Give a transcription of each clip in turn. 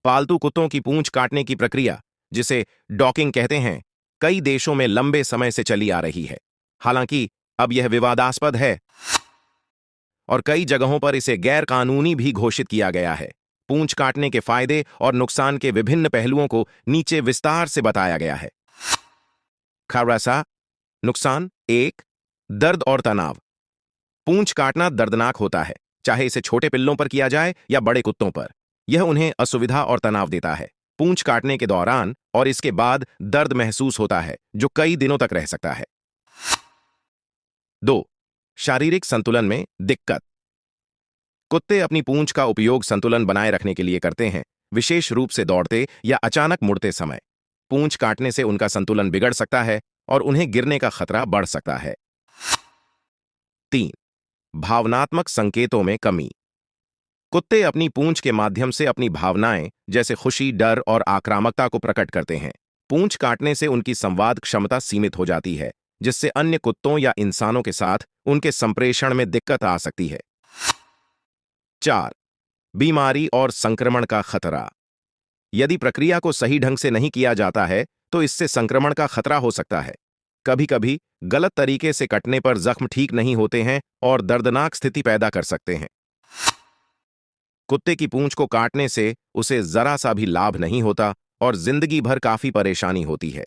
पालतू कुत्तों की पूंछ काटने की प्रक्रिया, जिसे डॉकिंग कहते हैं, कई देशों में लंबे समय से चली आ रही है। हालांकि अब यह विवादास्पद है और कई जगहों पर इसे गैर कानूनी भी घोषित किया गया है। पूंछ काटने के फायदे और नुकसान के विभिन्न पहलुओं को नीचे विस्तार से बताया गया है। खारासा नुकसान 1, दर्द और तनाव। पूंछ काटना दर्दनाक होता है, चाहे इसे छोटे पिल्लों पर किया जाए या बड़े कुत्तों पर। यह उन्हें असुविधा और तनाव देता है। पूंछ काटने के दौरान और इसके बाद दर्द महसूस होता है, जो कई दिनों तक रह सकता है। 2, शारीरिक संतुलन में दिक्कत। कुत्ते अपनी पूंछ का उपयोग संतुलन बनाए रखने के लिए करते हैं, विशेष रूप से दौड़ते या अचानक मुड़ते समय। पूंछ काटने से उनका संतुलन बिगड़ सकता है और उन्हें गिरने का खतरा बढ़ सकता है। 3, भावनात्मक संकेतों में कमी। कुत्ते अपनी पूंछ के माध्यम से अपनी भावनाएं, जैसे खुशी, डर और आक्रामकता को प्रकट करते हैं। पूंछ काटने से उनकी संवाद क्षमता सीमित हो जाती है, जिससे अन्य कुत्तों या इंसानों के साथ उनके संप्रेषण में दिक्कत आ सकती है। 4, बीमारी और संक्रमण का खतरा। यदि प्रक्रिया को सही ढंग से नहीं किया जाता है, तो इससे संक्रमण का खतरा हो सकता है। कभी-कभी गलत तरीके से कटने पर जख्म ठीक नहीं होते हैं और दर्दनाक स्थिति पैदा कर सकते हैं। कुत्ते की पूंछ को काटने से उसे जरा सा भी लाभ नहीं होता और जिंदगी भर काफी परेशानी होती है।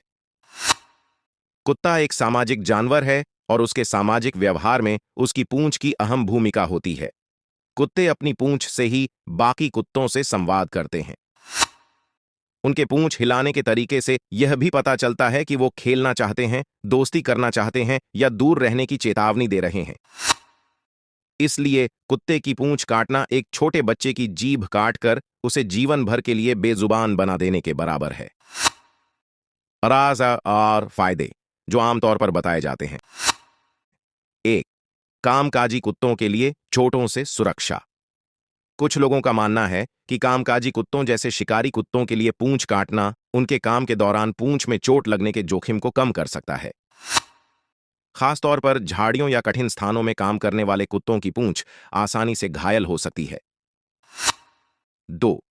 कुत्ता एक सामाजिक जानवर है और उसके सामाजिक व्यवहार में उसकी पूंछ की अहम भूमिका होती है। कुत्ते अपनी पूंछ से ही बाकी कुत्तों से संवाद करते हैं। उनके पूंछ हिलाने के तरीके से यह भी पता चलता है कि वो खेलना चाहते हैं, दोस्ती करना चाहते हैं या दूर रहने की चेतावनी दे रहे हैं। इसलिए कुत्ते की पूंछ काटना एक छोटे बच्चे की जीभ काटकर उसे जीवन भर के लिए बेजुबान बना देने के बराबर है। राज और फायदे जो आमतौर पर बताए जाते हैं। 1, कामकाजी कुत्तों के लिए चोटों से सुरक्षा। कुछ लोगों का मानना है कि कामकाजी कुत्तों जैसे शिकारी कुत्तों के लिए पूंछ काटना उनके काम के दौरान पूंछ में चोट लगने के जोखिम को कम कर सकता है। खासतौर पर झाड़ियों या कठिन स्थानों में काम करने वाले कुत्तों की पूंछ आसानी से घायल हो सकती है। 2,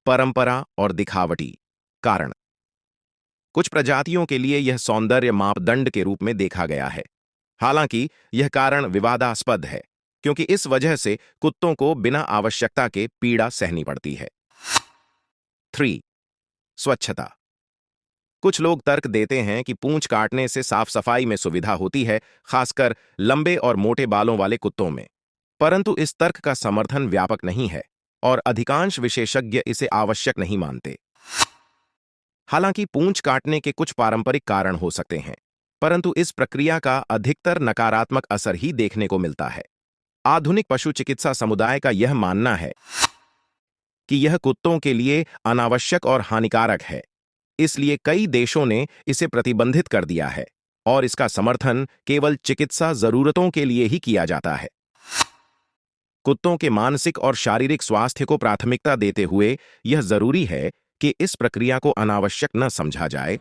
परंपरा और दिखावटी कारण। कुछ प्रजातियों के लिए यह सौंदर्य मापदंड के रूप में देखा गया है। हालांकि यह कारण विवादास्पद है, क्योंकि इस वजह से कुत्तों को बिना आवश्यकता के पीड़ा सहनी पड़ती है। 3, स्वच्छता। कुछ लोग तर्क देते हैं कि पूंछ काटने से साफ सफाई में सुविधा होती है, खासकर लंबे और मोटे बालों वाले कुत्तों में। परंतु इस तर्क का समर्थन व्यापक नहीं है और अधिकांश विशेषज्ञ इसे आवश्यक नहीं मानते। हालांकि पूंछ काटने के कुछ पारंपरिक कारण हो सकते हैं, परंतु इस प्रक्रिया का अधिकतर नकारात्मक असर ही देखने को मिलता है। आधुनिक पशु चिकित्सा समुदाय का यह मानना है कि यह कुत्तों के लिए अनावश्यक और हानिकारक है, इसलिए कई देशों ने इसे प्रतिबंधित कर दिया है और इसका समर्थन केवल चिकित्सा जरूरतों के लिए ही किया जाता है। कुत्तों के मानसिक और शारीरिक स्वास्थ्य को प्राथमिकता देते हुए यह जरूरी है कि इस प्रक्रिया को अनावश्यक न समझा जाए